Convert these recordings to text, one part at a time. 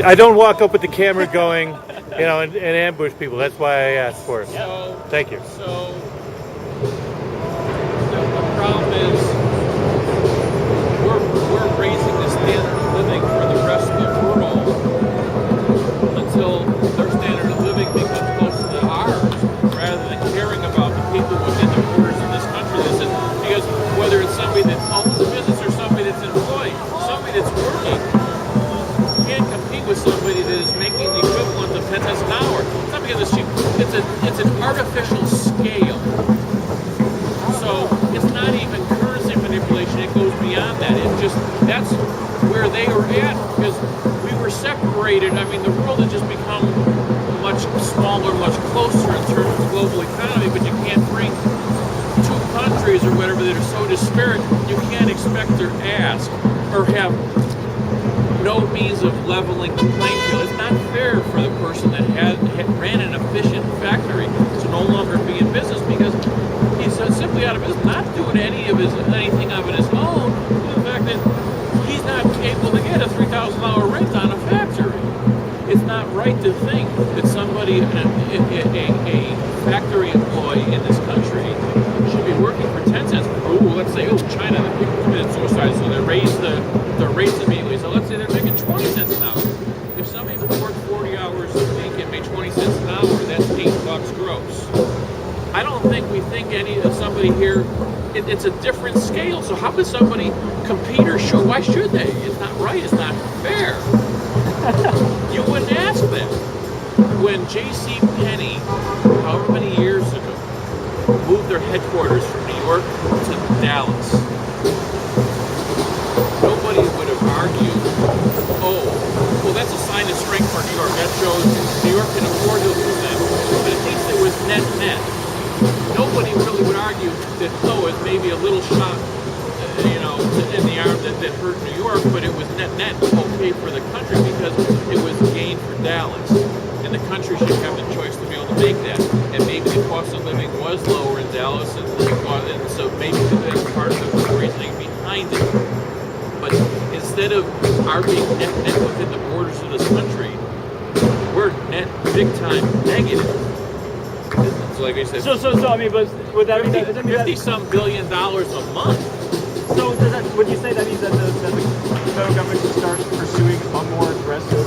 I don't walk up with the camera going, and ambush people. That's why I asked for it. So, Thank you. So the problem is we're raising the standard of living for the rest of the world until their standard of living becomes closer to ours, rather than caring about the people within the borders of this country. Because whether it's somebody that owns a business or somebody that's employed, somebody that's working can't compete with somebody that is making the equivalent of 10 cents an hour. It's not because it's cheap. It's an artificial scale. So it's not even currency manipulation. It goes beyond that. That's where they were at, because we were separated. I mean, the world has just become much smaller, much closer in terms of the global economy, but you can't bring two countries or whatever that are so disparate. You can't expect or ask or have no means of leveling the playing field. It's not fair for the person that ran an efficient factory to no longer be in business, because he's simply out of business, not doing anything of it his own, the fact that he's not able to get a $3,000 rent on a factory. It's not right to think that somebody, a factory employee in this country, should be working for 10 cents. Let's say, China committed suicide, so they raised the rates immediately. So let's say they're making 20 cents an hour. If somebody who worked 40 hours a week and made 20 cents an hour, that's $8 gross. I don't think we think any of somebody here. It's a different scale. So how could somebody compete or show? Why should they? It's not right. It's not fair. You wouldn't ask that. When J.C. Penney, however many years ago, moved their headquarters from New York to Dallas, nobody would have argued, that's a sign of strength for New York. That shows New York can afford to lose them. But at least it was net. Nobody really would argue that, it's maybe a little shot, in the arm that hurt New York, but it was net okay for the country, because it was a gain for Dallas. And the country should have the choice to be able to make that. And maybe the cost of living was lower in Dallas, and so maybe that's part of the reasoning behind it. But instead of our being net within the borders of this country, we're net big time negative. So like I said, I mean, but would that mean that $50-some billion a month? So would you say that means that the federal government should start pursuing a more aggressive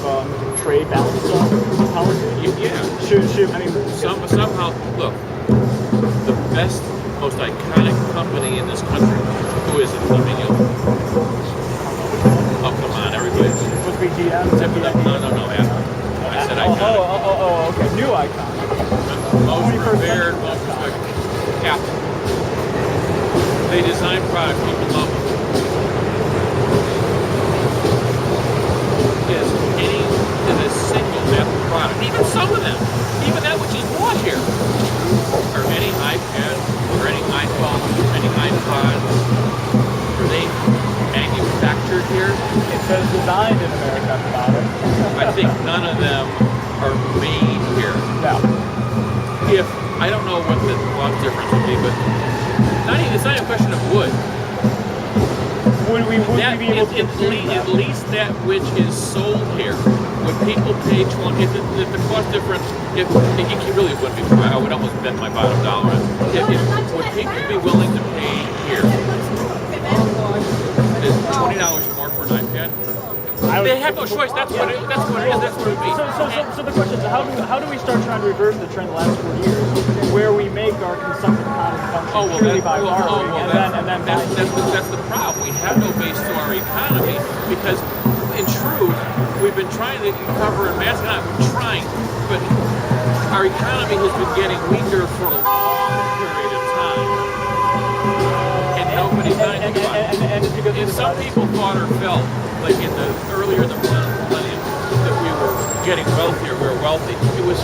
trade balance policy? Yeah. Should I mean somehow look, the best, most iconic company in this country. Who is it? Millennium. Oh, come on, everybody. Would be GM? No, Apple. I said iconic. Okay. New icon. Most revered, most respected. Apple. They design products, people love them. Is a single Apple product. Even some of them, even that which is bought here, or any iPad, or any iPhone, or any iPod, are they manufactured here? It says designed in America at the bottom. I think none of them are made here. No. I don't know what the difference would be, but it's not a question of wood. Would we be able to at least that which is sold here, would people pay if the cost difference, if it really wouldn't be, I would almost bet my bottom dollar on it. Would people be willing to pay here? Is $20 more for an iPad? They have no choice. That's what it is. That's what it would be. So the question is, how do we start trying to reverse the trend the last 4 years, where we make our consumptive economy function purely by borrowing, and then that's the problem. We have no base to our economy, because in truth, we've been trying to cover and mask, not trying, but our economy has been getting weaker for a long period of time, and nobody's done anything about it. And some people thought or felt like earlier in the millennium that we were getting wealthier, we were wealthy. It was